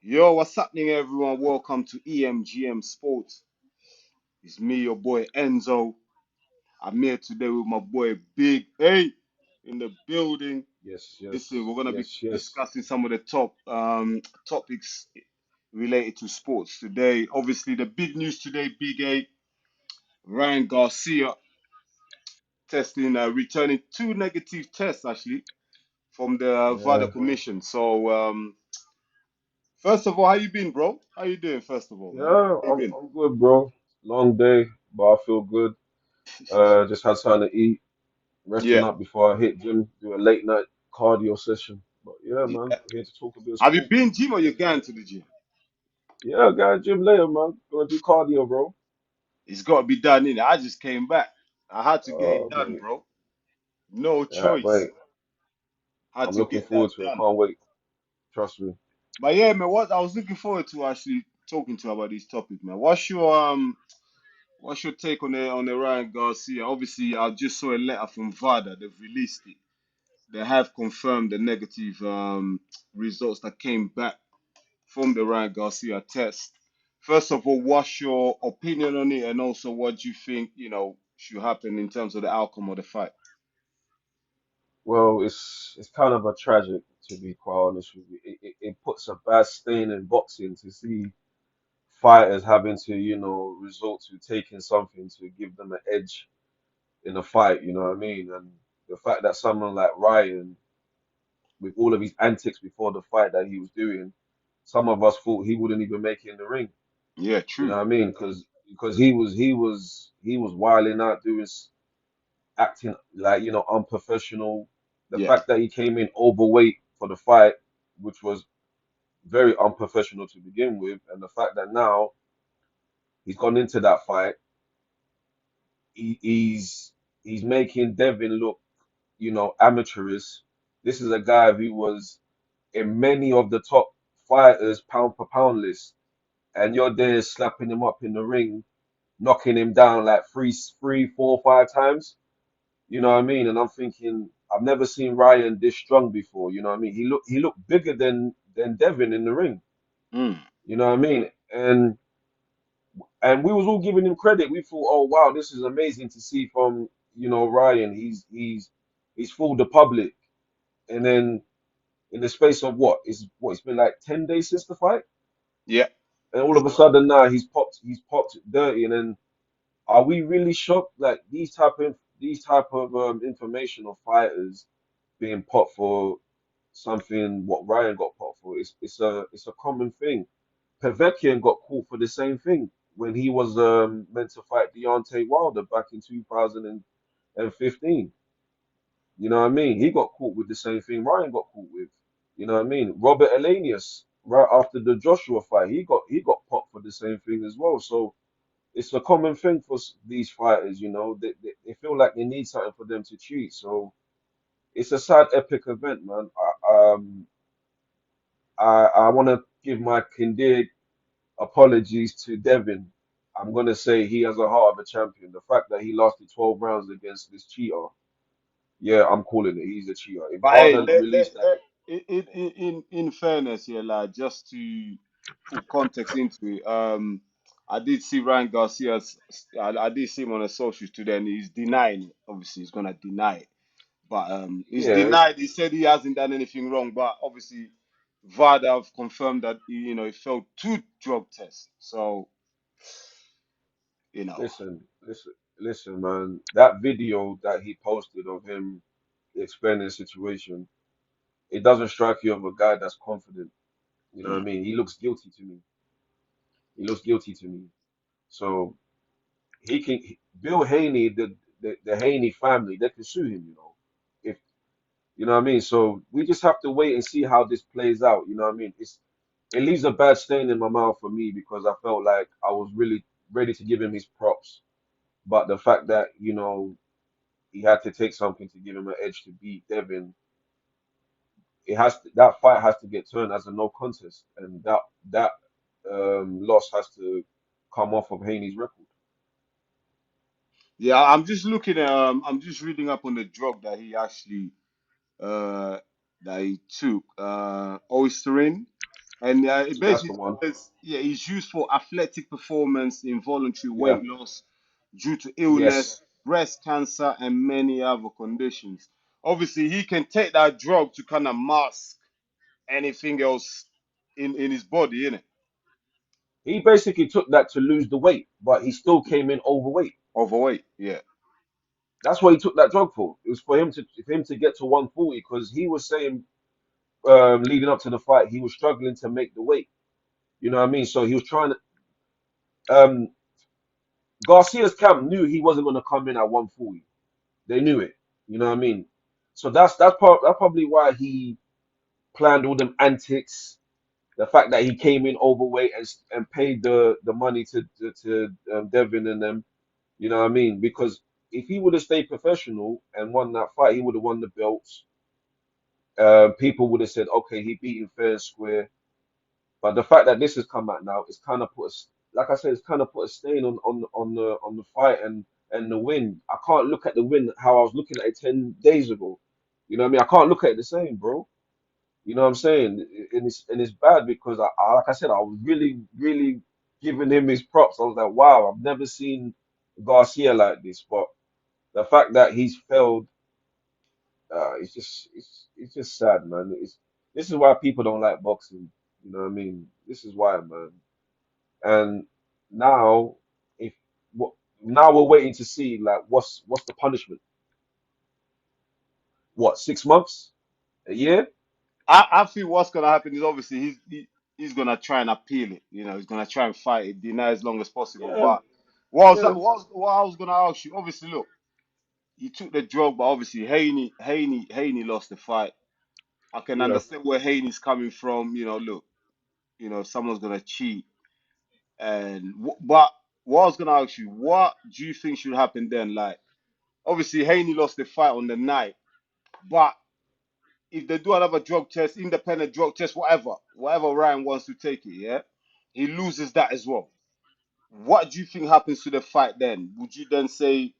Yo, what's happening, everyone? Welcome to EMGM Sports. It's me, your boy Enzo. I'm here today with my boy Big A in the building. Yes, Listen, we're yes, gonna be yes, yes. discussing some of the top topics related to sports today. Obviously, the big news today, Big A, Ryan Garcia testing, returning two negative tests actually from the Vada Yeah, Commission. So, first of all, how you been, bro? How you doing? First of all, man, yeah. how you I'm been? I'm good, bro. Long day, but I feel good. Just had time to eat, Yeah. resting up before I hit gym, do a late night cardio session. But yeah, man, we're here to talk a bit of Have you sport. been gym or you going to the gym? Yeah, got gym later, man. Gonna do cardio, bro. It's got to be done, innit? I just came back. I had to get it done, Mate. bro. No Yeah, choice. mate. Had I'm to looking get that forward to it. done. Can't wait. Trust me. But yeah, man, what I was looking forward to actually talking to you about this topic, man. What's your take on the Ryan Garcia? Obviously, I just saw a letter from Vada. They've released it. They have confirmed the negative results that came back from the Ryan Garcia test. First of all, what's your opinion on it, and also what do you think should happen in terms of the outcome of the fight? Well, it's kind of a tragic, to be quite honest with you. It puts a bad stain in boxing to see fighters having to, resort to taking something to give them an edge in a fight, you know what I mean? And the fact that someone like Ryan, with all of his antics before the fight that he was doing, some of us thought he wouldn't even make it in the ring. Yeah, You know true. what I mean? Because he was wilding out, acting like unprofessional. The Yeah, fact that he came in overweight for the fight, which was very unprofessional to begin with, and the fact that now he's gone into that fight, he's making Devin look, amateurish. This is a guy who was in many of the top fighters pound for pound list, and you're there slapping him up in the ring, knocking him down like three, four, 5 times. You know what I mean? And I'm thinking, I've never seen Ryan this strong before. You know what I mean? He looked bigger than Devin in the ring. mm, You know what I mean? And we was all giving him credit. We thought, oh wow, this is amazing to see from Ryan. He's fooled the public. And then in the space of it's been like 10 days since the fight, yeah, and all of a sudden now he's popped dirty. And then are we really shocked? Like these type of information of fighters being popped for something what Ryan got popped for. It's a common thing. Povetkin got caught for the same thing when he was meant to fight Deontay Wilder back in 2015. You know what I mean? He got caught with the same thing Ryan got caught with. You know what I mean? Robert Elenius, right after the Joshua fight, he got popped for the same thing as well. So it's a common thing for these fighters. They feel like they need something for them to cheat. So it's a sad, epic event, man. I want to give my candid apologies to Devin. I'm gonna say he has a heart of a champion. The fact that he lasted 12 rounds against this cheater, yeah, I'm calling it. He's a cheater. If but hey, Vardon released that, in fairness, yeah, like just to put context into it, I did see Ryan Garcia's, I did see him on the socials today, and he's denying it. Obviously, he's gonna deny it, but he's yeah, denied. He said he hasn't done anything wrong, but obviously, VAD have confirmed that he failed two drug tests. So you know, listen, man. That video that he posted of him explaining the situation, it doesn't strike you of a guy that's confident. You know what I mm, mean? He looks guilty to me. He looks guilty to me. So Bill Haney, the Haney family, they can sue him. If you know what I mean. So we just have to wait and see how this plays out. You know what I mean? It leaves a bad stain in my mouth for me because I felt like I was really ready to give him his props. But the fact that, he had to take something to give him an edge to beat Devin, that fight has to get turned as a no contest, and that loss has to come off of Haney's record. yeah, I'm just reading up on the drug that he actually uh, that he took, oysterin. And it That's basically the one. says, yeah, he's used for athletic performance, involuntary Yeah. weight loss due to illness, Yes. breast cancer, and many other conditions. Obviously, he can take that drug to kind of mask anything else in his body, innit? He basically took that to lose the weight, but he still came in overweight. Overweight, yeah. That's what he took that drug for. It was for him to get to 140 because he was saying leading up to the fight he was struggling to make the weight. You know what I mean? So he was trying to. Garcia's camp knew he wasn't going to come in at 140. They knew it. You know what I mean? So that's probably why he planned all them antics. The fact that he came in overweight and paid the money to Devin and them. You know what I mean? Because if he would have stayed professional and won that fight, he would have won the belts. People would have said, okay, he beat him fair and square. But the fact that this has come out now, it's kind of put us, like I said, it's kind of put a stain on the fight and the win. I can't look at the win how I was looking at it 10 days ago. You know what I mean? I can't look at it the same, bro. You know what I'm saying? And it's bad because like I said, I was really giving him his props. I was like, wow, I've never seen Garcia like this. But the fact that he's failed, it's just sad, man. This is why people don't like boxing. You know what I mean? This is why, man. And now, if what now we're waiting to see like what's the punishment? What, 6 months? A year? I feel what's gonna happen is obviously he's gonna try and appeal it. You know, he's gonna try and fight it, deny as long as possible. Yeah, But yeah, what I was gonna ask you, obviously, look, he took the drug, but obviously Haney lost the fight. I can yeah. understand where Haney's coming from. You know, look, you know, if someone's gonna cheat, and but what I was gonna ask you, what do you think should happen then? Like, obviously Haney lost the fight on the night, but if they do another drug test, independent drug test, whatever Ryan wants to take it, yeah, he loses that as well. What do you think happens to the fight then? Would you then say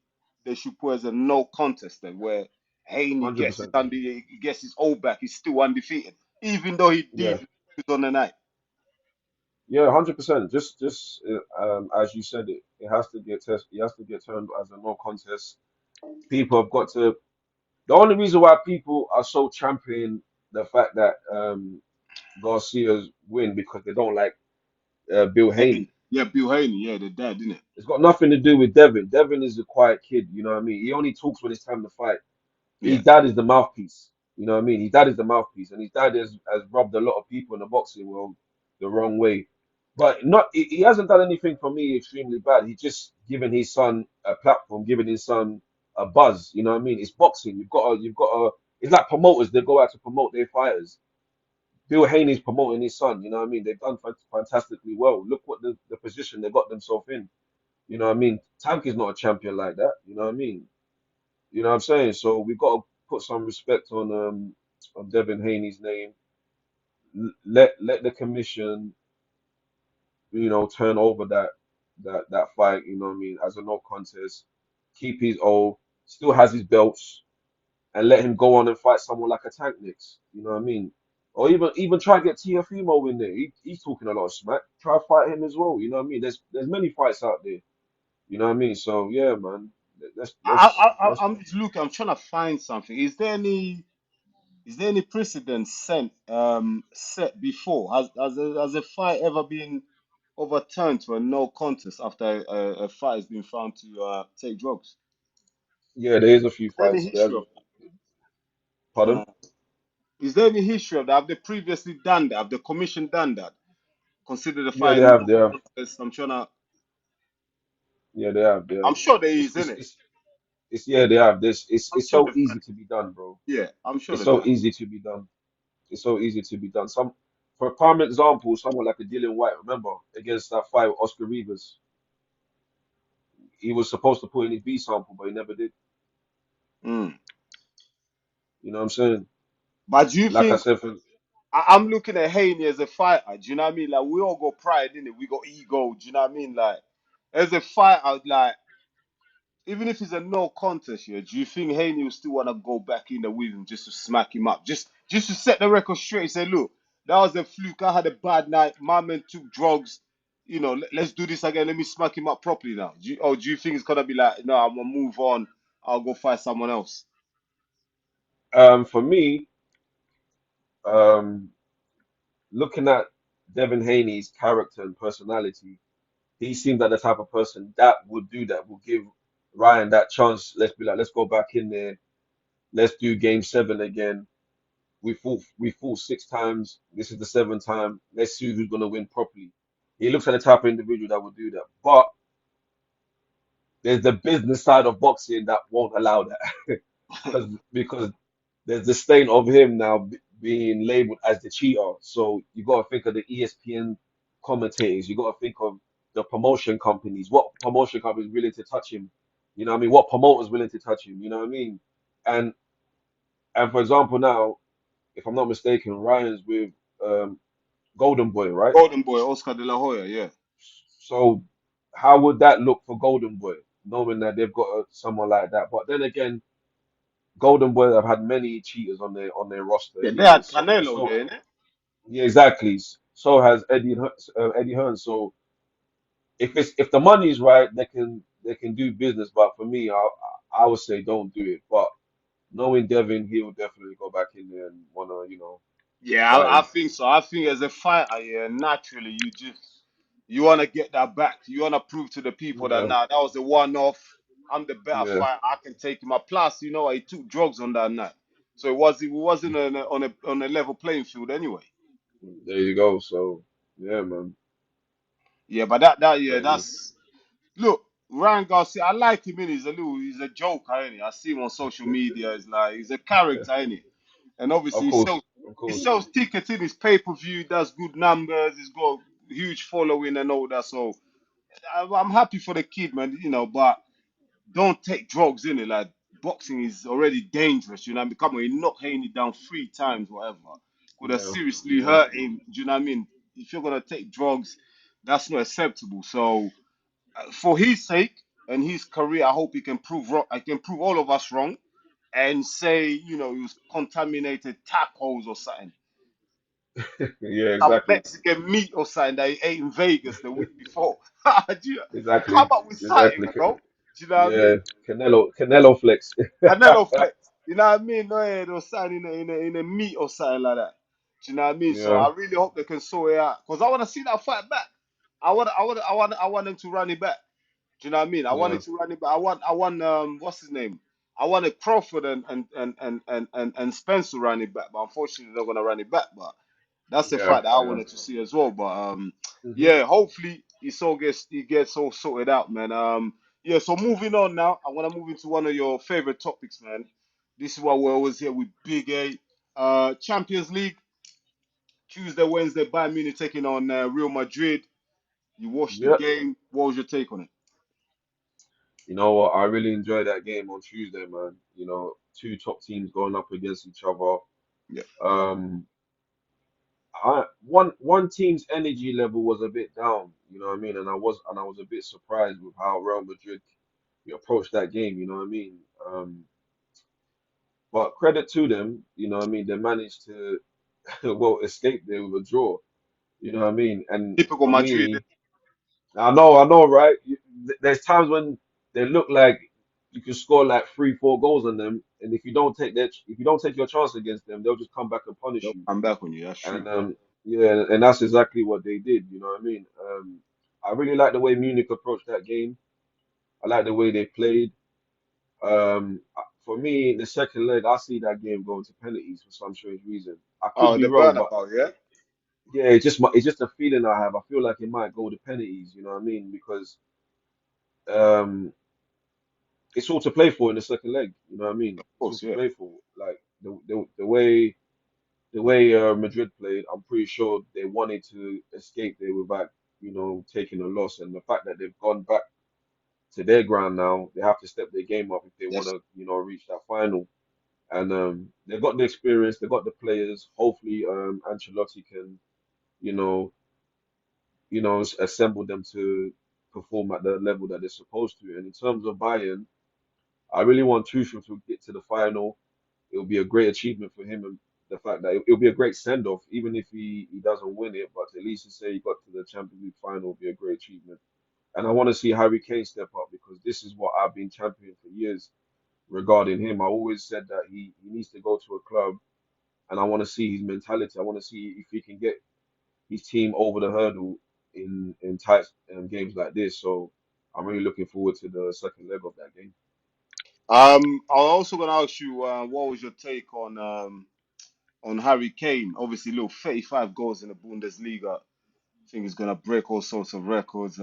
they should put as a no contest then, where Haney gets it 100%. under, he gets his old back, he's still undefeated, even though he Yeah. did lose on the night? Yeah, 100%. Just as you said it, it has to get test. It has to get turned as a no contest. People have got to. The only reason why people are so championing the fact that Garcia's win because they don't like Bill Haney. Haney, yeah, Bill Haney, yeah, the dad, didn't it? It's got nothing to do with Devin. Devin is a quiet kid. You know what I mean? He only talks when it's time to fight. Yeah. His dad is the mouthpiece. You know what I mean? His dad is the mouthpiece, and his dad has rubbed a lot of people in the boxing world the wrong way. But not he hasn't done anything for me extremely bad. He's just given his son a platform, giving his son a buzz. You know what I mean? It's boxing. You've got to. It's like promoters. They go out to promote their fighters. Bill Haney's promoting his son. You know what I mean? They've done fantastically well. Look what the position they got themselves in. You know what I mean? Tank is not a champion like that. You know what I mean? You know what I'm saying? So we've got to put some respect on Devin Haney's name. Let the commission, turn over that fight, you know what I mean, as a no contest. Keep his old, still has his belts, and let him go on and fight someone like a Tank next. You know what I mean? Or even try and get Tiafimo in there. He's talking a lot of smack. Try to fight him as well. You know what I mean? There's many fights out there. You know what I mean? So yeah, man. I'm just looking, I'm trying to find something. Is there any precedent set before? Has a fight ever been overturned to a no contest after a fight has been found to take drugs? Yeah, there is a few Is there any fights. history of that? Pardon? Is there any history of that? Have they previously done that? Have the commission done that? Consider the Yeah, fight they a no have. They have. contest. I'm trying to. Yeah, they have. They I'm have. sure there It's is, isn't it's it? it's, it's yeah, they have. This I'm it's sure so they've done easy it. to be done, bro. Yeah, I'm sure It's they've so done it. easy to be done. It's so easy to be done. For a prime example, someone like a Dylan White, remember, against that fight with Oscar Rivas, he was supposed to put in his B sample, but he never did. Mm. You know what I'm saying? But do you Like I think said, for I'm looking at Haney as a fighter? Do you know what I mean? Like we all got pride in it. We got ego. Do you know what I mean? Like as a fighter, like even if it's a no contest here, do you think Haney will still want to go back in there with him just to smack him up, just to set the record straight? Say, look. That was a fluke. I had a bad night. My man took drugs. Let's do this again. Let me smack him up properly now. Do you think it's gonna be like, no, I'm gonna move on. I'll go find someone else. For me, um, looking at Devin Haney's character and personality, he seems like the type of person that would do that, will give Ryan that chance. Let's be like, let's go back in there. Let's do game 7 again. We fought 6 times. This is the 7th time. Let's see who's gonna win properly. He looks like the type of individual that would do that. But there's the business side of boxing that won't allow that. Because there's the stain of him now being labeled as the cheater. So you got to think of the ESPN commentators. You got to think of the promotion companies. What promotion company is willing to touch him? You know what I mean? What promoter is willing to touch him? You know what I mean? And and for example, now, if I'm not mistaken, Ryan's with Golden Boy, right? Golden Boy, Oscar de la Hoya, yeah. So how would that look for Golden Boy, knowing that they've got someone like that? But then again, Golden Boy have had many cheaters on their roster Yeah, they anyway. had So Canelo so there, innit? yeah, exactly. So has Eddie Hearn. So if the money's right, they can do business. But for me, I would say don't do it. But knowing Devin, he will definitely go back in there and wanna Yeah, fight I him. think so. I think as a fighter, yeah, naturally you want to get that back. You want to prove to the people that Yeah, nah, that was a one-off. I'm the better yeah. fighter. I can take him out. Plus, he took drugs on that night, so it wasn't on a level playing field anyway. There you go. So yeah, man, Yeah, but that yeah, crazy. that's look. Ryan Garcia, I like him in. He's a joker, ain't he? I see him on social media. It's like he's a character, ain't he? And obviously Of he course, sells of he course. sells tickets in his pay per view. Does good numbers. He's got huge following and all that. So I'm happy for the kid, man. But don't take drugs in it. Like boxing is already dangerous. Come on, he knocked Haney down 3 times, whatever. Could have Yeah, seriously yeah, hurt him. Do you know what I mean? If you're gonna take drugs, that's not acceptable. So for his sake and his career, I hope he can prove wrong. I can prove all of us wrong and say, he was contaminated tacos or something. yeah. Some Exactly, Mexican meat or something that he ate in Vegas the week before. Come exactly, up with something, exactly. bro. Do you know what I Yeah, mean? Canelo flex. Canelo flex. You know what I mean? No head or something in a meat or something like that. Do you know what I mean? So Yeah, I really hope they can sort it out. Because I want to see that fight back. I want them to run it back. Do you know what I mean? I yeah, wanted to run it, but I want what's his name? I wanted Crawford and Spencer run it back, but unfortunately they're gonna run it back. But that's the yeah, fight that I yeah. wanted to see as well. But Hmm. yeah, hopefully he gets all sorted out, man. Yeah. So moving on now, I want to move into one of your favorite topics, man. This is why we're always here with Big A. Champions League Tuesday, Wednesday, Bayern Munich taking on Real Madrid. You watched the Yep. game. What was your take on it? You know what? I really enjoyed that game on Tuesday, man. Two top teams going up against each other. Yeah. Um, one team's energy level was a bit down. You know what I mean? And I was a bit surprised with how Real Madrid approached that game. You know what I mean? But credit to them. You know what I mean? They managed to well escape there with a draw. You know what I mean? And Typical for Madrid. me, I know, right? There's times when they look like you can score like 3, 4 goals on them, and if you don't take your chance against them, they'll just come back and punish They'll you. come back on you. That's true. And yeah, and that's exactly what they did. You know what I mean? I really like the way Munich approached that game. I like the way they played. For me, the second leg, I see that game going to penalties for some strange reason. I could Oh, be the wrong, but Bernabeu, yeah. yeah, it's just a feeling I have. I feel like it might go to penalties. You know what I mean? Because um, it's all to play for in the second leg. You know what I mean? Of It's all course, to yeah. play for. Like the way Madrid played, I'm pretty sure they wanted to escape there without taking a loss. And the fact that they've gone back to their ground now, they have to step their game up if they want Yes. to reach that final. And they've got the experience, they've got the players. Hopefully, Ancelotti can you know assemble them to perform at the level that they're supposed to. And in terms of Bayern, I really want Tuchel to get to the final. It will be a great achievement for him the fact that it'll be a great send off, even if he doesn't win it. But at least to say he got to the Champions League final will be a great achievement. And I want to see Harry Kane step up because this is what I've been championing for years regarding him. I always said that he needs to go to a club, and I want to see his mentality. I want to see if he can get his team over the hurdle in tight games like this. So I'm really looking forward to the second leg of that game. I'm also gonna ask you, what was your take on Harry Kane? Obviously, look, 35 goals in the Bundesliga. I think he's gonna break all sorts of records.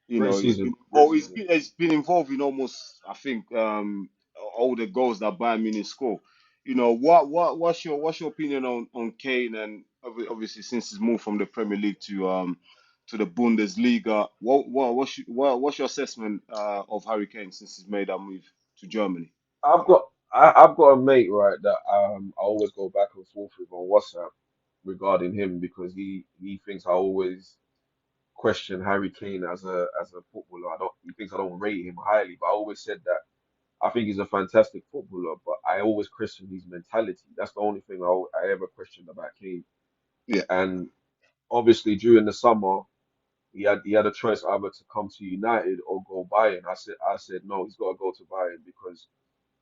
You Great know, he's been season, great oh, season. he's been involved in almost, I think, all the goals that Bayern Munich score. You know, what's your opinion on Kane? And obviously, since he's moved from the Premier League to the Bundesliga, what's your assessment of Harry Kane since he's made that move to Germany? I've got a mate right that I always go back and forth with on WhatsApp regarding him because he thinks I always question Harry Kane as a footballer. I don't He thinks I don't rate him highly, but I always said that I think he's a fantastic footballer, but I always question his mentality. That's the only thing I ever questioned about Kane. Yeah, And obviously during the summer he had a choice either to come to United or go Bayern. I said no, he's got to go to Bayern because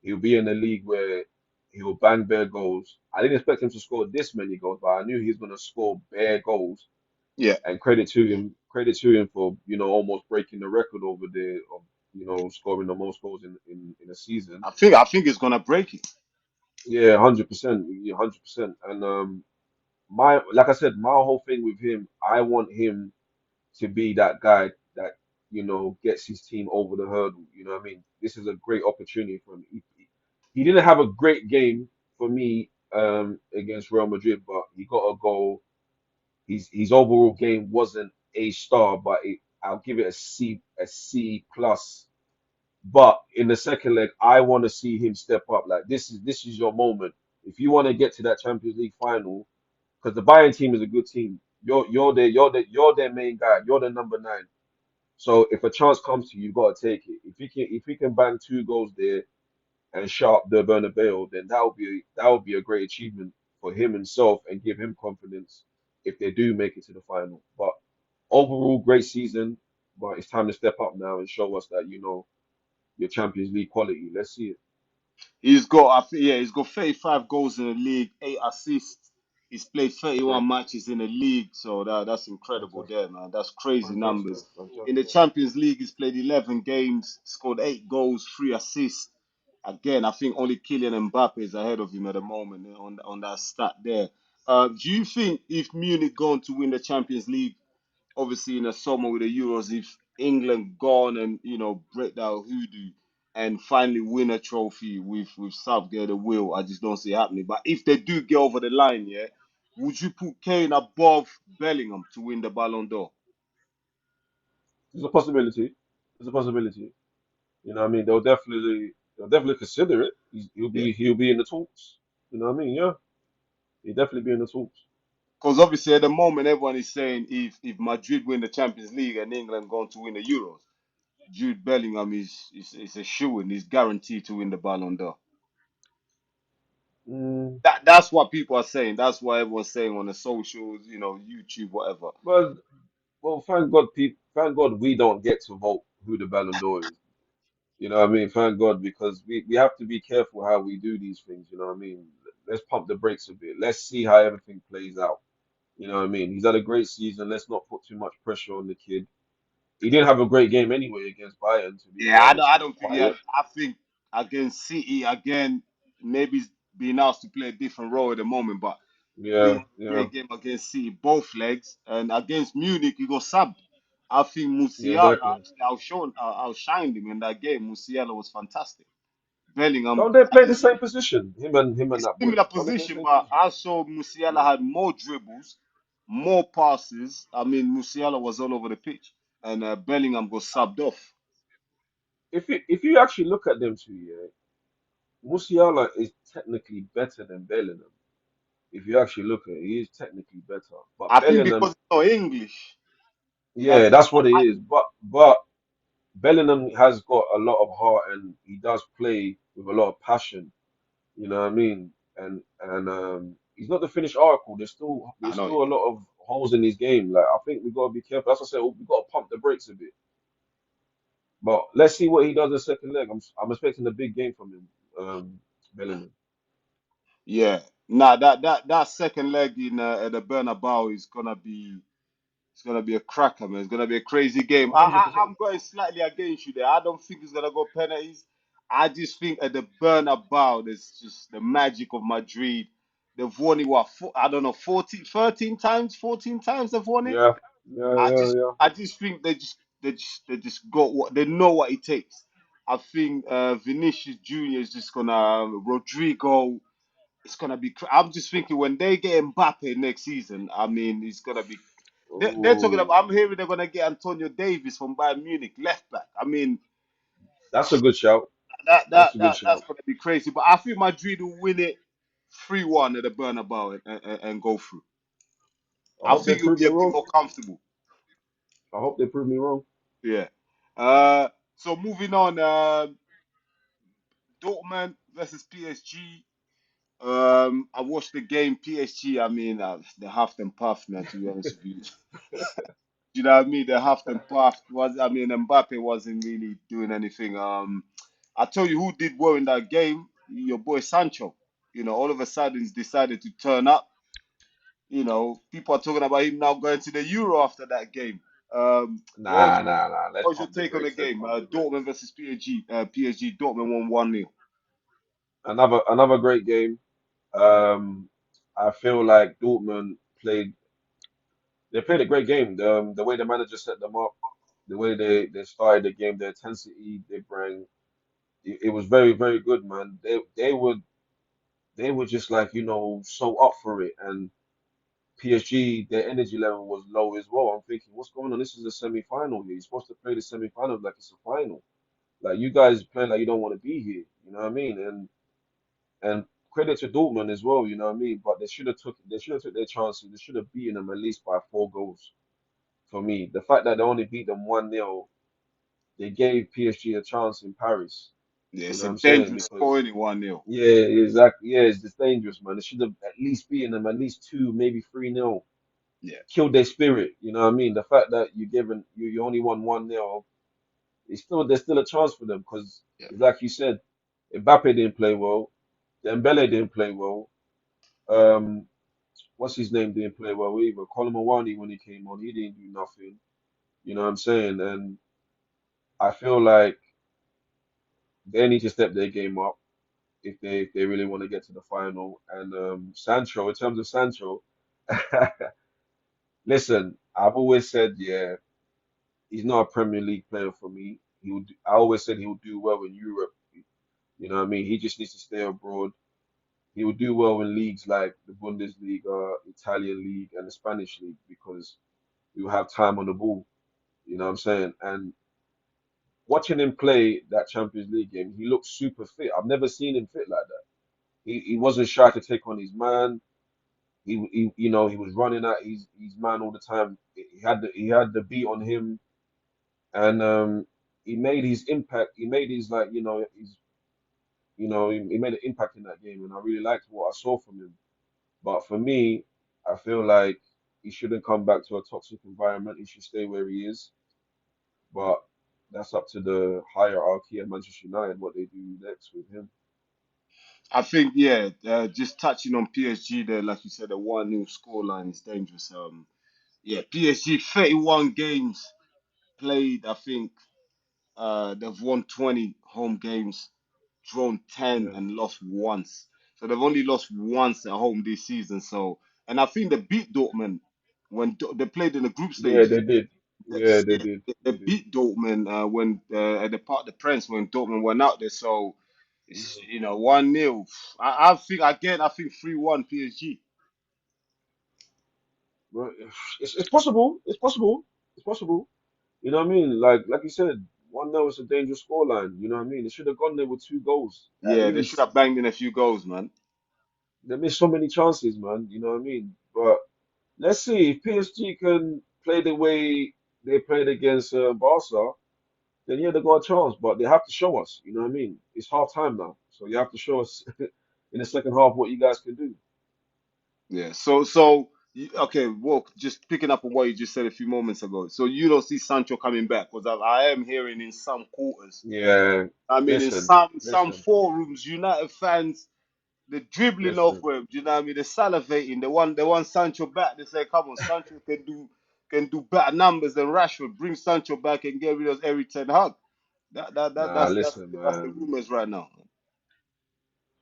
he'll be in a league where he'll bang bare goals. I didn't expect him to score this many goals, but I knew he was going to score bare goals. yeah. And credit to him for almost breaking the record over there of scoring the most goals in a season. I think he's gonna break it. Yeah, 100%, yeah, 100%. And my like I said, my whole thing with him, I want him to be that guy that gets his team over the hurdle. You know what I mean? This is a great opportunity for him. He didn't have a great game for me against Real Madrid, but he got a goal. His overall game wasn't a star, but I'll give it a C plus. But in the second leg, I want to see him step up. Like this is your moment. If you want to get to that Champions League final, because the Bayern team is a good team. You're their main guy. You're the number nine. So if a chance comes to you, you gotta take it. If he can bang two goals there and shut up the Bernabeu, then that would be a great achievement for him himself and give him confidence if they do make it to the final. But overall, great season. But it's time to step up now and show us that your Champions League quality. Let's see it. He's got 35 goals in the league, 8 assists. He's played Great, 31 matches in the league, so that's incredible fantastic, there, man. That's crazy fantastic, numbers. In the fantastic. Champions League, he's played 11 games, scored 8 goals, 3 assists. Again, I think only Kylian Mbappe is ahead of him at the moment on that stat there. Do you think if Munich going to win the Champions League, obviously in the summer with the Euros, if England gone and break that hoodoo and finally win a trophy with Southgate the wheel, I just don't see it happening. But if they do get over the line, yeah, would you put Kane above Bellingham to win the Ballon d'Or? There's a possibility. There's a possibility. You know what I mean? They'll definitely consider it. He'll Yeah, be he'll be in the talks. You know what I mean? Yeah, he'll definitely be in the talks. because obviously at the moment everyone is saying if Madrid win the Champions League and England going to win the Euros, Jude Bellingham is a shoo-in. He's guaranteed to win the Ballon d'Or. Mm, That's what people are saying. That's what everyone's saying on the socials, YouTube, whatever. well, thank God we don't get to vote who the Ballon d'Or is. You know what I mean? Thank God because we have to be careful how we do these things. You know what I mean? Let's pump the brakes a bit. Let's see how everything plays out. You know what I mean? He's had a great season. Let's not put too much pressure on the kid. He didn't have a great game anyway against Bayern, to be Yeah, I don't, honest. I He was don't think. Yeah, quiet. I think against City again, maybe he's being asked to play a different role at the moment. But he had Yeah, a yeah, great game against City, both legs, and against Munich he got subbed. I think yeah, Musiala exactly. actually outshined him in that game. Musiala was fantastic. Bellingham, Don't they play the same position? Him and it's that boy. similar Don't they play the position, same but position? I saw Musiala Yeah. had more dribbles, more passes. I mean, Musiala was all over the pitch, and Bellingham got subbed off. If you actually look at them two, yeah, Musiala is technically better than Bellingham. If you actually look at it, he is technically better. But I think because Bellingham, he's not English, he yeah, has. that's what it is. But Bellingham has got a lot of heart and he does play with a lot of passion. You know what I mean? and he's not the finished article. I There's know. still a lot of holes in his game. Like I think we gotta be careful. As I said, we gotta pump the brakes a bit. But let's see what he does in the second leg. I'm expecting a big game from him, Bellingham. Yeah. Nah, that second leg in at the Bernabeu is gonna be it's gonna be a cracker, man. It's gonna be a crazy game. I, I 100%. I'm going slightly against you there. I don't think it's gonna go penalties. I just think at the Bernabeu, there's just the magic of Madrid. They've won it what I don't know 14, 13 times, 14 times they've won it. Yeah, yeah, yeah, yeah. I just think they just got what they know what it takes. I think Vinicius Junior is just gonna Rodrigo. It's gonna be. I'm just thinking when they get Mbappe next season. I mean, it's gonna be. They're talking Ooh, about. I'm hearing they're gonna get Antonio Davis from Bayern Munich, left back. I mean, that's a good shout. That's a good that's shout. gonna be crazy. But I think Madrid will win it 3-1 at the Bernabeu and go through. I I hope they think it'll prove be me a bit wrong. more comfortable. I hope they prove me wrong. Yeah. So moving on. Dortmund versus PSG. I watched the game. PSG. I mean, they half them puff, man. To be honest with you. You know what I mean? They half them puff. Was I mean, Mbappe wasn't really doing anything. I tell you who did well in that game. Your boy Sancho. You know, all of a sudden he's decided to turn up. You know, people are talking about him now going to the Euro after that game. Nah, nah, nah. Let's What's your pump the take on the brakes. Let's game? pump the brakes. Dortmund versus PSG. PSG Dortmund won 1-0. Another great game. Um, I feel like Dortmund played a great game. The way the manager set them up, the way they started the game, the intensity they bring, it was very very good, man. They were just like so up for it, and PSG their energy level was low as well. I'm thinking, what's going on? This is a semi-final here. You're supposed to play the semi-final like it's a final. Like you guys playing like you don't want to be here. You know what I mean? And credit to Dortmund as well. You know what I mean? But they should have took their chances. They should have beaten them at least by 4 goals. For me, the fact that they only beat them 1-0, they gave PSG a chance in Paris. Yeah, You it's know a what I'm saying? dangerous score, Because only 1-0. yeah, exactly. Yeah, it's just dangerous, man. They should have at least beaten them at least 2, maybe 3-0. Yeah, Killed their spirit. You know what I mean? The fact that you only won 1-0, there's still a chance for them because yeah. it's like you said, Mbappe didn't play well, Dembele didn't play well. Um, what's his name didn't play well either. Colin Mawani when he came on, he didn't do nothing. You know what I'm saying? And I feel like they need to step their game up if they really want to get to the final. And Sancho, in terms of Sancho, listen, I've always said, yeah, he's not a Premier League player for me. I always said he would do well in Europe. You know what I mean? He just needs to stay abroad. He would do well in leagues like the Bundesliga, Italian league, and the Spanish league because he will have time on the ball. You know what I'm saying? And watching him play that Champions League game, he looked super fit. I've never seen him fit like that. He wasn't shy to take on his man. He was running at his man all the time. He had the beat on him, and he made his impact. He made his like his he made an impact in that game, and I really liked what I saw from him. But for me, I feel like he shouldn't come back to a toxic environment. He should stay where he is. But that's up to the hierarchy at Manchester United what they do next with him. I think yeah. Just touching on PSG there, like you said, the 1-0 scoreline is dangerous. Yeah, PSG 31 games played. I think they've won 20 home games, drawn 10, Yeah, and lost once. So they've only lost once at home this season. So, and I think they beat Dortmund when they played in the group yeah, stages. they did. Yeah, they did. They They did. beat Dortmund when at the Parc de Prince when Dortmund went out there. So it's Yeah. 1-0. I think again. I think 3-1 PSG. But it's possible. It's possible. It's possible. You know what I mean? Like you said, 1-0 is a dangerous scoreline. You know what I mean? They should have gone there with 2 goals at Yeah, they should least. have banged in a few goals, man. They missed so many chances, man. You know what I mean? But let's see if PSG can play the way they played against Barca. Then yeah, they got a chance. But they have to show us. You know what I mean? It's half time now, so you have to show us. in the second half what you guys can do. Yeah. Okay. Well, just picking up on what you just said a few moments ago. So you don't see Sancho coming back because I am hearing in some quarters. Yeah, I mean, in listen, some listen, forums, United fans they're dribbling off listen. him. Do you know what I mean? They're salivating. They want Sancho back. They say, "Come on, Sancho can do better numbers than Rashford. Bring Sancho back and get rid of every Ten Hag." Nah, listen, That's the man. rumors right now.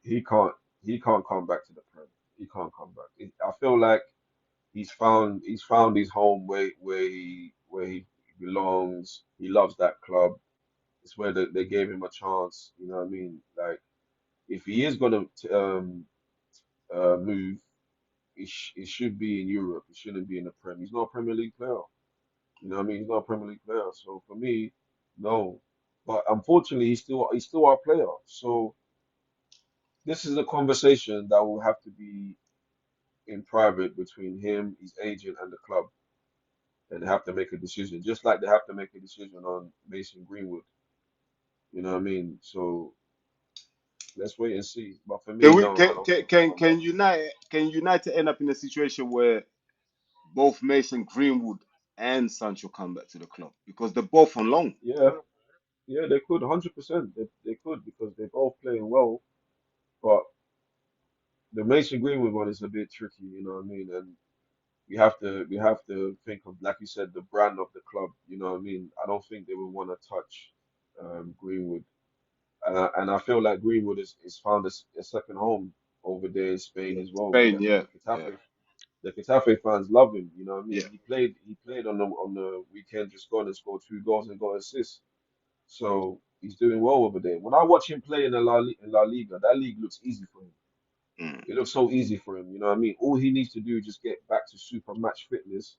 He can't he can't come back to the Prem. He can't come back. I feel like he's found his home where he belongs. He loves that club. It's where they gave him a chance. You know what I mean? Like if he is gonna move, it should be in Europe. It shouldn't be in the Prem. He's not a Premier League player. You know what I mean? He's not a Premier League player. So for me, no. But unfortunately, he's still our player. So this is a conversation that will have to be in private between him, his agent, and the club, and they have to make a decision. Just like they have to make a decision on Mason Greenwood. You know what I mean? So let's wait and see. But for me, Can we no, I don't think he'll come back. can United end up in a situation where both Mason Greenwood and Sancho come back to the club because they're both on loan? Yeah, yeah, they could, 100%. They could because they're both playing well. But the Mason Greenwood one is a bit tricky. You know what I mean? And we have to think of, like you said, the brand of the club. You know what I mean? I don't think they would want to touch Greenwood, and I feel like Greenwood is found a second home over there in Spain Yeah. as well. Spain, yeah, yeah, The Getafe fans love him. You know what I mean? yeah. He played on the weekend, just gone and scored 2 goals and got assists. So he's doing well over there. When I watch him play in La Liga, that league looks easy for him. Mm. It looks so easy for him. You know what I mean? All he needs to do is just get back to super match fitness.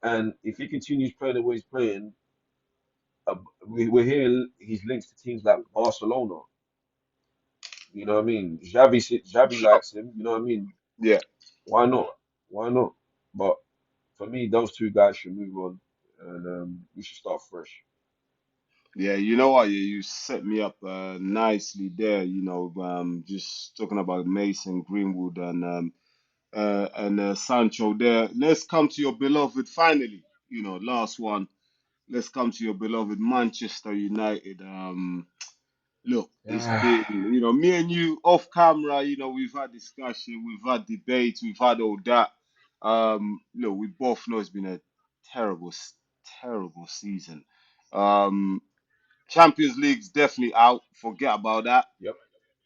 And if he continues playing the way he's playing, uh, we're hearing he's linked to teams like Barcelona. You know what I mean? Xavi Sure. likes him. You know what I mean? Yeah. Why not? Why not? But for me, those two guys should move on, and we should start fresh. Yeah, you know what? You set me up nicely there. Just talking about Mason Greenwood and Sancho there. Let's come to your beloved finally. Last one. Let's come to your beloved Manchester United. Look, it's Yeah. been, me and you off camera. We've had discussion, we've had debates, we've had all that. Look, we both know it's been a terrible, terrible season. Um, Champions League's definitely out. Forget about that. Yep.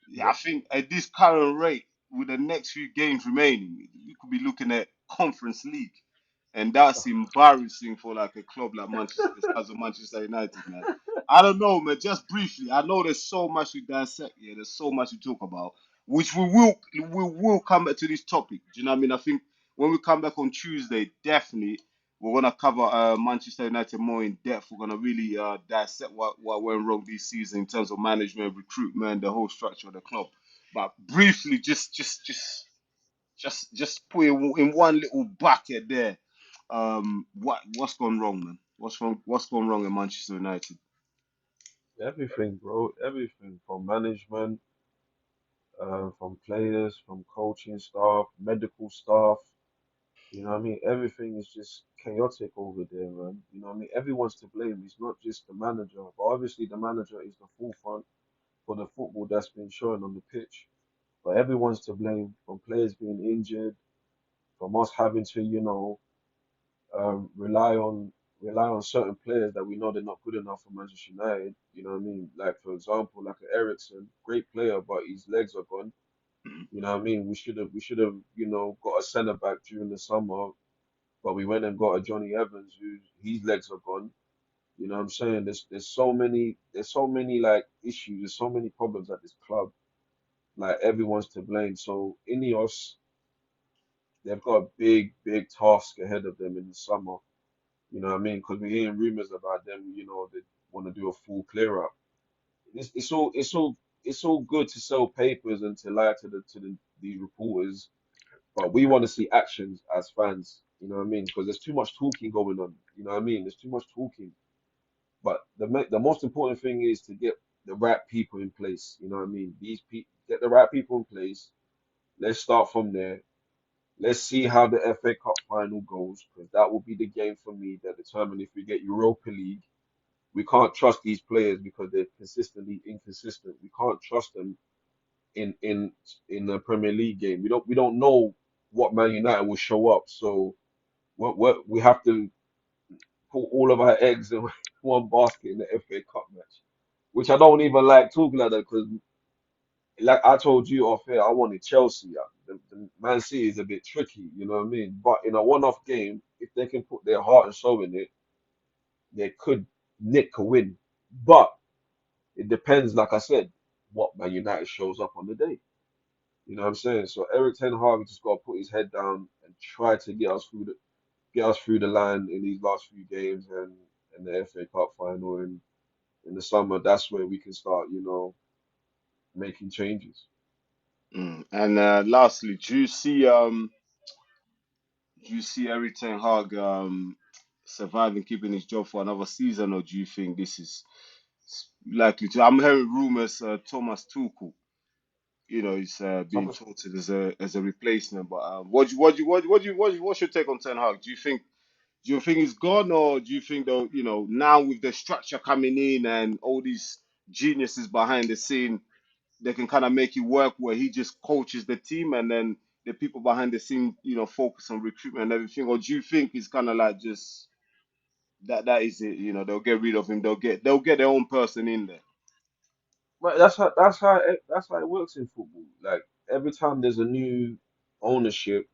Yeah, I Yep. think at this current rate, with the next few games remaining, we could be looking at Conference League, and that's embarrassing for like a club like Manchester, the size of Manchester United, man. I don't know, man. Just briefly, I know there's so much to dissect here. There's so much to talk about, which we will come back to this topic. Do you know what I mean? I think when we come back on Tuesday, definitely we're gonna cover Manchester United more in depth. We're gonna really dissect what went wrong this season in terms of management, recruitment, the whole structure of the club. But briefly, just put in one little bucket there. What's gone wrong, man? What's gone wrong in Manchester United? Everything, bro. Everything from management, from players, from coaching staff, medical staff. You know what I mean? Everything is just chaotic over there, man. You know what I mean? Everyone's to blame. It's not just the manager, but obviously the manager is the forefront for the football that's been shown on the pitch. But everyone's to blame, from players being injured, from us having to, um, rely on rely on certain players that we know they're not good enough for Manchester United. You know what I mean? Like for example, like a Ericsson, great player, but his legs are gone. You know what I mean? We should have got a centre back during the summer, but we went and got a Johnny Evans who his legs are gone. You know what I'm saying? There's so many like issues, there's so many problems at this club. Like everyone's to blame. So Ineos, they've got a big, big task ahead of them in the summer. You know what I mean? Because we're hearing rumors about them. They want to do a full clear up. It's all good to sell papers and to lie to these reporters, but we want to see actions as fans. You know what I mean? Because there's too much talking going on. You know what I mean? There's too much talking. But the most important thing is to get the right people in place. You know what I mean? get the right people in place. Let's start from there. Let's see how the FA Cup final goes, because that will be the game for me that determine if we get Europa League. We can't trust these players because they're consistently inconsistent. We can't trust them in in in the Premier League game. We don't know what Man United will show up. So we have to put all of our eggs in one basket in the FA Cup match, which I don't even like talking like that because, like I told you off air, I wanted Chelsea. The Man City is a bit tricky, you know what I mean? But in a one-off game, if they can put their heart and soul in it, they could nick a win. But it depends, like I said, what Man United shows up on the day. You know what I'm saying? So Eric Ten Hag just got to put his head down and try to get us through the line in these last few games and the FA Cup final in the summer. That's where we can start, making changes. And lastly, do you see Eric Ten Hag surviving, keeping his job for another season, or do you think this is likely to? I'm hearing rumors Thomas Tuchel, is being Thomas, touted as a replacement. But what's your take on Ten Hag? Do you think he's gone, or do you think though, now with the structure coming in and all these geniuses behind the scene, they can kind of make it work where he just coaches the team and then the people behind the scene, focus on recruitment and everything? Or do you think it's kind of like just that is it? They'll get rid of him. They'll get their own person in there. but that's how it works in football. Like every time there's a new ownership,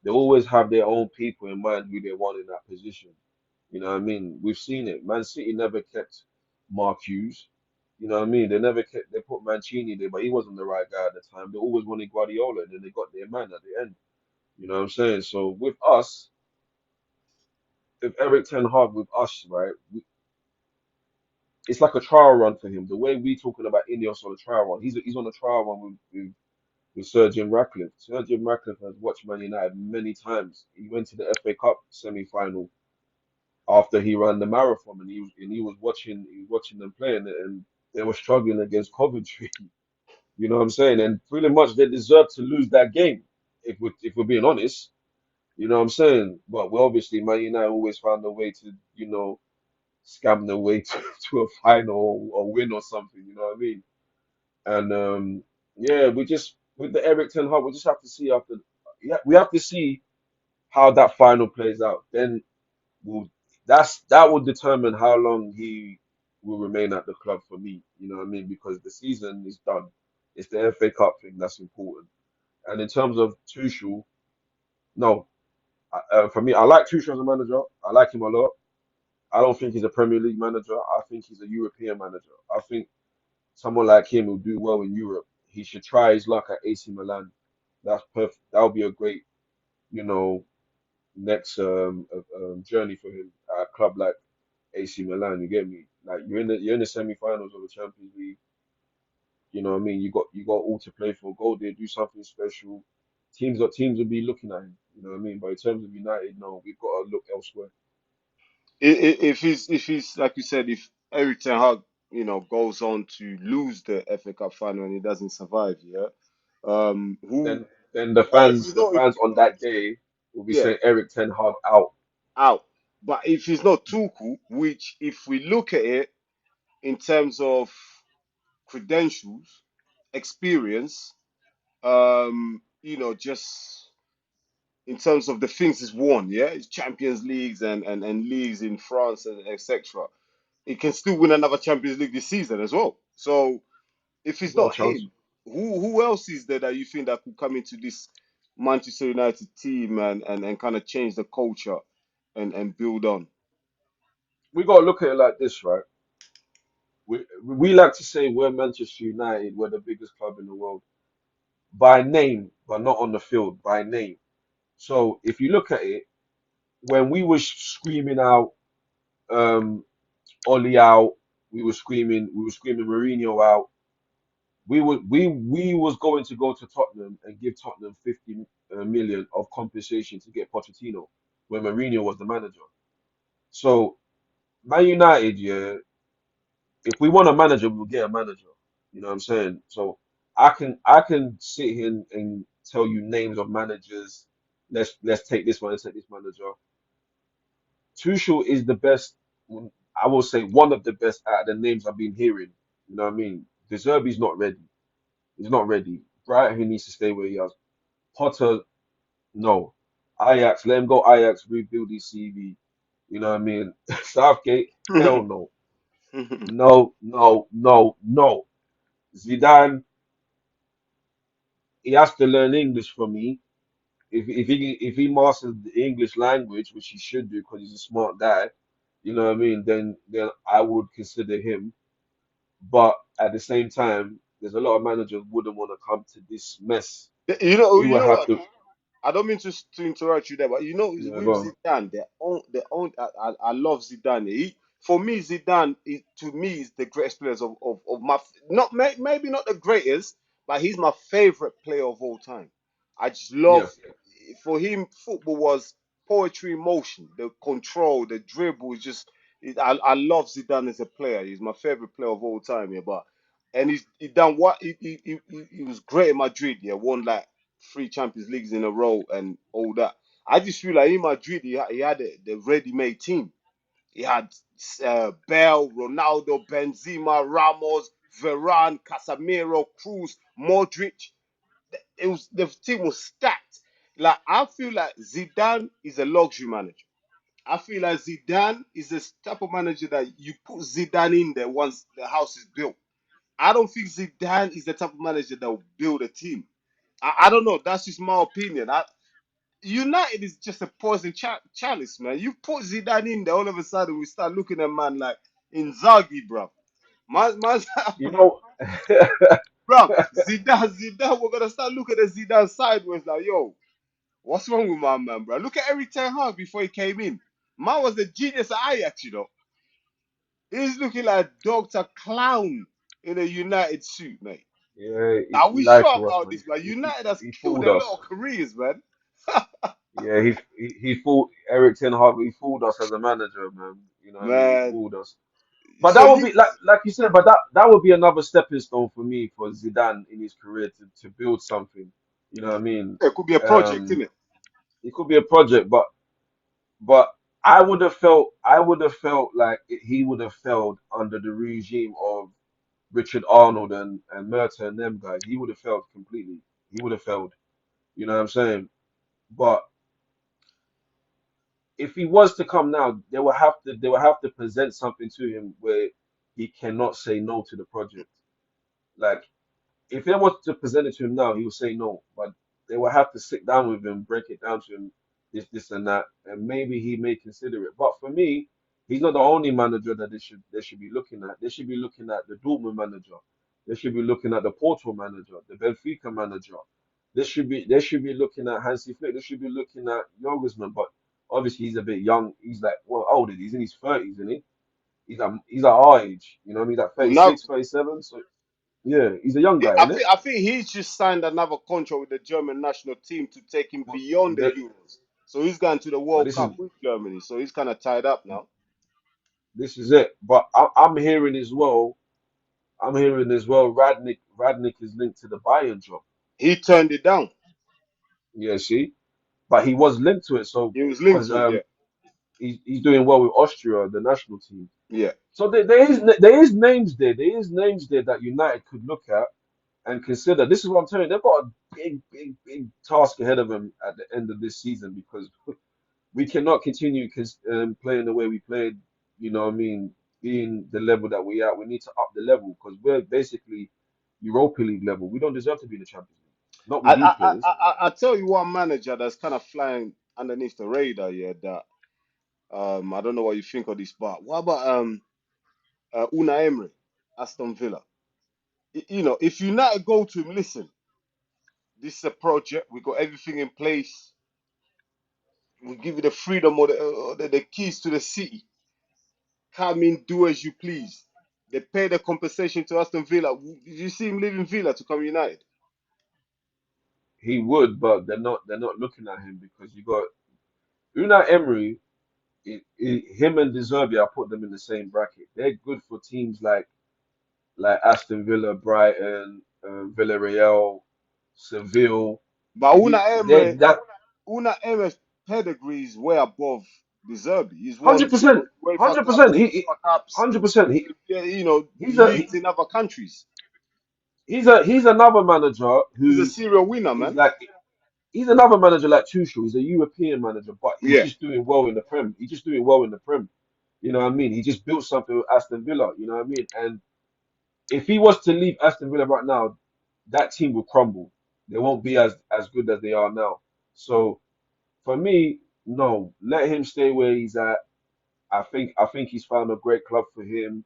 they always have their own people in mind who they want in that position. You know what I mean? We've seen it. Man City never kept Mark Hughes. You know what I mean? They put Mancini there, but he wasn't the right guy at the time. They always wanted Guardiola, and then they got their man at the end. You know what I'm saying? So with us, with Eric Ten Hag, with us, right? It's like a trial run for him. The way we talking about Ineos on a trial run, he's on a trial run with Sir Jim Ratcliffe. Sir Jim Ratcliffe has watched Man United many times. He went to the FA Cup semi-final after he ran the marathon, and he was watching them playing, and they were struggling against Coventry. You know what I'm saying? And pretty much they deserved to lose that game, if we're being honest. You know what I'm saying? But we obviously Man United always found a way to, scam their way to a final or win or something. You know what I mean? And yeah, we just with the Eric Ten Hag, we just have to see after. Yeah, we have to see how that final plays out. Then will that will determine how long he will remain at the club for me. You know what I mean? Because the season is done. It's the FA Cup thing that's important. And in terms of Tuchel, no, for me, I like Tuchel as a manager. I like him a lot. I don't think he's a Premier League manager. I think he's a European manager. I think someone like him will do well in Europe. He should try his luck at AC Milan. That's perfect. That would be a great, you know, next journey for him at a club like AC Milan. You get me? Like you're in the semi-finals of the Champions League. You know what I mean? You got all to play for. Go there, do something special. Teams will be looking at him. You know what I mean? But in terms of United, no, we've got to look elsewhere. If he's like you said, if Eric Ten Hag, goes on to lose the FA Cup final and he doesn't survive, yeah, who? Then then the But if fans he's the not, if fans he's on not, that day will be yeah, saying Eric Ten Hag out. out. But if he's not Tuchel, which if we look at it in terms of credentials, experience, just in terms of the things he's won, yeah, it's Champions Leagues and leagues in France and etc. He can still win another Champions League this season as well. So if He's it's got a not chance. him, who else is there that you think that could come into this Manchester United team and kind of change the culture and build on? We got to look at it like this, right? We like to say we're Manchester United, we're the biggest club in the world by name, but not on the field, by name. So if you look at it, when we were screaming out um, Oli out, we were screaming Mourinho out. We was going to go to Tottenham and give Tottenham 50 million of compensation to get Pochettino when Mourinho was the manager. So Man United, yeah, if we want a manager, we'll get a manager. You know what I'm saying? So I can sit here and tell you names of managers. Let's take this one. Let's take this manager. Tuchel is the best. I will say one of the best out of the names I've been hearing. You know what I mean? De Zerbi's not ready. He's not ready. Brighton, he needs to stay where he is. Potter, no. Ajax, let him go. Ajax, rebuild his CV. You know what I mean? Southgate, hell no. No, no, no, no. Zidane, he has to learn English from me. If he masters the English language, which he should do because he's a smart guy, you know what I mean, then I would consider him. But at the same time, there's a lot of managers wouldn't want to come to this mess. We You will know have what? to, I don't mean to interrupt you there, but go with on. Zidane, their own. I love Zidane. For me, Zidane to me is the greatest players of my not maybe not the greatest, but he's my favorite player of all time. I just Yeah, love for him. Football was poetry in motion. The control, the dribble is just. I love Zidane as a player. He's my favorite player of all time. Yeah, but and he done what he was great in Madrid. Yeah, won like three Champions Leagues in a row and all that. I just feel like in Madrid he had the ready-made team. He had Bale, Ronaldo, Benzema, Ramos, Varane, Casemiro, Cruz, Modric. It was the team was stacked. Like I feel like Zidane is a luxury manager. I feel like Zidane is the type of manager that you put Zidane in there once the house is built. I don't think Zidane is the type of manager that will build a team. I don't know. That's just my opinion. United is just a poison chalice, man. You put Zidane in there, all of a sudden we start looking at man like Inzaghi, bro. Man, you know, bro, Zidane. We're gonna start looking at Zidane sideways, like, yo, what's wrong with my man, bro? Look at Eric Ten Hag before he came in. Man was the genius at Ajax, you know. He's looking like Doctor Clown in a United suit, mate. yeah, Are he we lied sure to us, about man. this, man? United has He killed fooled a lot us. of careers, man. Yeah, he fooled Eric Ten Hag. He fooled us as a manager, man. You know what I mean? He Man, fooled us. But so that would you be like you said. But that would be another stepping stone for me for Zidane in his career to build something. You know what I mean? it could be a project, Um, isn't it? it could be a project, but I would have felt like he would have failed under the regime of Richard Arnold and Murta and them guys. He would have failed completely. He would have failed. You know what I'm saying? But if he was to come now, they will have to present something to him where he cannot say no to the project. Like if they wanted to present it to him now, he would say no. But they will have to sit down with him, break it down to him, this, and that, and maybe he may consider it. But for me, he's not the only manager that they should be looking at. They should be looking at the Dortmund manager. They should be looking at the Porto manager, the Benfica manager. They should be looking at Hansi Flick. They should be looking at Jorgensen. But obviously he's a bit young. He's like, well, old. He's in his 30s, isn't he? He's at our age. You know what I mean? He's like Well, now 36, 37. So yeah, he's a young guy, I isn't it? think I think he's just signed another contract with the German national team to take him But beyond the that, Euros. So he's going to the but World this is Cup with Germany. So he's kind of tied up now. this is it. But I'm hearing as well. I'm hearing as well. Radnick is linked to the Bayern job. He turned it down. Yeah, see, but he was linked to it. So He was linked because to it. Yeah, he's doing well with Austria, the national team. yeah. So there is names there. There is names there that United could look at and consider. This is what I'm telling you. They've got a big, big, big task ahead of them at the end of this season because we cannot continue playing the way we played. You know what I mean? Being the level that we are, we need to up the level because we're basically Europa League level. We don't deserve to be in the Champions League, not with I these I I players. I tell you one manager that's kind of flying underneath the radar. Yeah, that I don't know what you think of this, but what about Unai Emery, Aston Villa? If United go to him, listen, this is a project. We got everything in place. We give you the freedom or the keys to the city. Come in, do as you please. They pay the compensation to Aston Villa. Did you see him leaving Villa to come United? He would, but they're not looking at him because you got Unai Emery. Him and De Zerbi, I put them in the same bracket. They're good for teams like Aston Villa, Brighton. Villarreal, Seville. But He they that Una Emery's pedigree is way above De Zerbi. He's won 100%, UEFA 100%. Cups, FIFA Cups, 100%. He's a leagues in other countries. he's another manager He's a who serial winner, is man. like he's another manager like Tuchel. He's a European manager, but he's Yeah, just doing well in the Prem. He's just doing well in the Prem. You know what I mean? He just built something with Aston Villa. You know what I mean? And if he was to leave Aston Villa right now, that team will crumble. They won't be as good as they are now. So for me, no, let him stay where he's at. I think he's found a great club for him,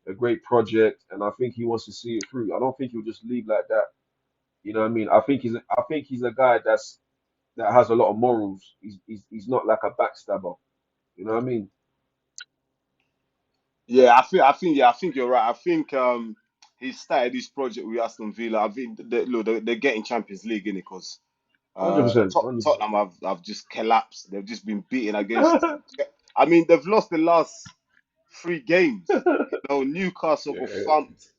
a great project, and I think he wants to see it through. I don't think he'll just leave like that. You know what I mean? I think he's a guy that has a lot of morals. He's not like a backstabber. You know what I mean? yeah. I think you're right. I think he started this project with Aston Villa. I think look, they're getting Champions League in it because 100%, 100%. Tottenham have just collapsed. They've just been beaten against. I mean, they've lost the last three games. You know, Newcastle got Yeah, thumped,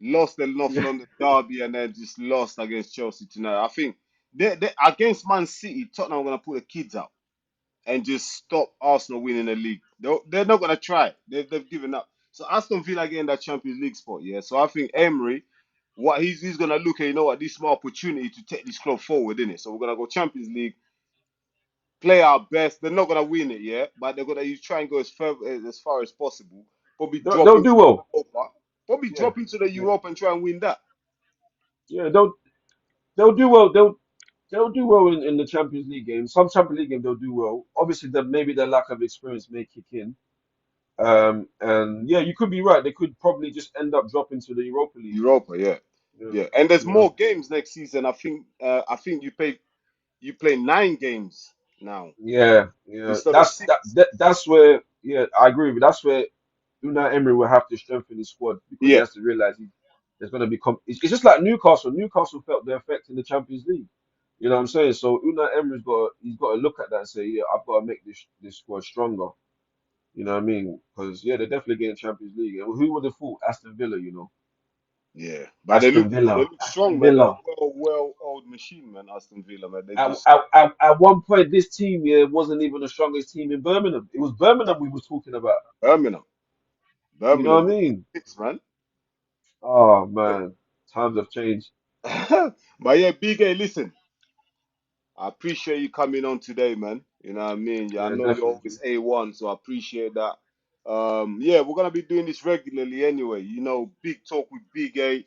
lost the North yeah. London derby, and then just lost against Chelsea tonight. I think they against Man City, Tottenham are gonna put the kids out and just stop Arsenal winning the league. They're not gonna try. They've given up. So Aston Villa getting that Champions League spot, yeah. So I think Emery, what he's gonna look at, you know what, this is my opportunity to take this club forward, in it. So we're gonna go Champions League, play our best. They're not gonna win it, yeah, but they're gonna you try and go as far as possible. Probably drop They'll into do the well. Europa. Probably Yeah, drop into the yeah, Europe and try and win that. yeah. They'll do well. They'll do well in the Champions League games. Some Champions League games they'll do well. Obviously, maybe their lack of experience may kick in. And yeah, you could be right. They could probably just end up dropping to the Europa League. Europa, yeah, Yeah, yeah. And there's yeah, more games next season. I think you play 9 games now yeah, yeah. instead of six. That's where. Yeah, I agree with you. That's where Unai Emery will have to strengthen his squad because he Yeah, has to realize there's going to be. It's just like Newcastle. Newcastle felt the effect in the Champions League. You know what I'm saying? So Unai Emery's got to look at that and say, yeah, I've got to make this squad stronger. You know what I mean? Because yeah, they're definitely getting Champions League. And who would have thought Aston Villa? yeah. But they look strong, Aston man. They're a Villa. old machine, man. Aston Villa, man. They At, just at, at one point, this team yeah wasn't even the strongest team in Birmingham. It was Birmingham we was talking about. Birmingham, You know what Birmingham. I mean? Six, man. Oh man, times have changed. But yeah, BK, listen. I appreciate you coming on today, man. You know what I mean? Yeah, I Yeah, know you're definitely. always A1, so I appreciate that. Yeah, we're gonna be doing this regularly anyway. You know, big talk with Big A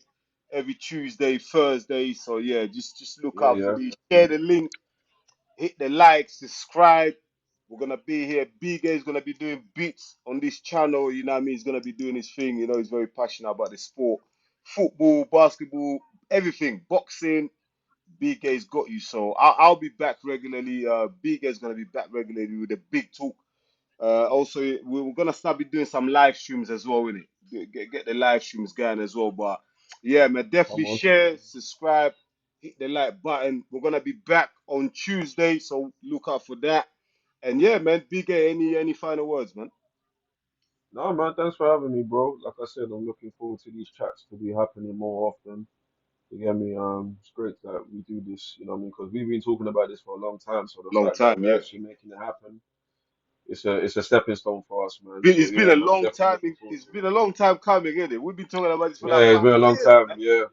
every Tuesday, Thursday. So yeah, just look Yeah, out for yeah. these. Share the link, hit the like, subscribe. We're gonna be here. Big A is gonna be doing beats on this channel. You know what I mean? He's gonna be doing his thing. You know, he's very passionate about the sport, football, basketball, everything, boxing. Big A's got you. So I'll be back regularly. Big A's gonna be back regularly with a big talk. Also, we're gonna start be doing some live streams as well with it. Get the live streams going as well. But yeah, man, definitely Come on. share, subscribe, hit the like button. We're gonna be back on Tuesday, so look out for that. And yeah, man, Big A, any final words, man? No man, thanks for having me, bro. Like I said, I'm looking forward to these chats to be happening more often. You get me? It's great that we do this. You know what I mean? Because we've been talking about this for a long time. So the Long fact that time, we're yeah. actually making it happen, it's a stepping stone for us, man. So It's been yeah, a I'm long definitely time. looking forward It's to it. been a long time coming, isn't it? We've been talking about this for Yeah, like it's been a long 5 years, time. man. Yeah,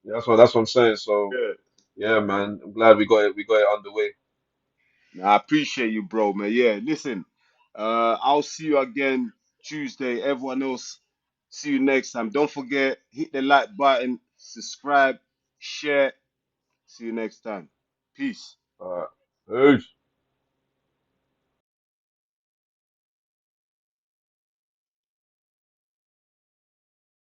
yeah, that's what I'm saying. So Yeah. yeah, man, I'm glad we got it underway. Nah, I appreciate you, bro, man. Yeah, listen, I'll see you again Tuesday. Everyone else, see you next time. Don't forget, hit the like button, subscribe, share. See you next time. Peace. All right, peace.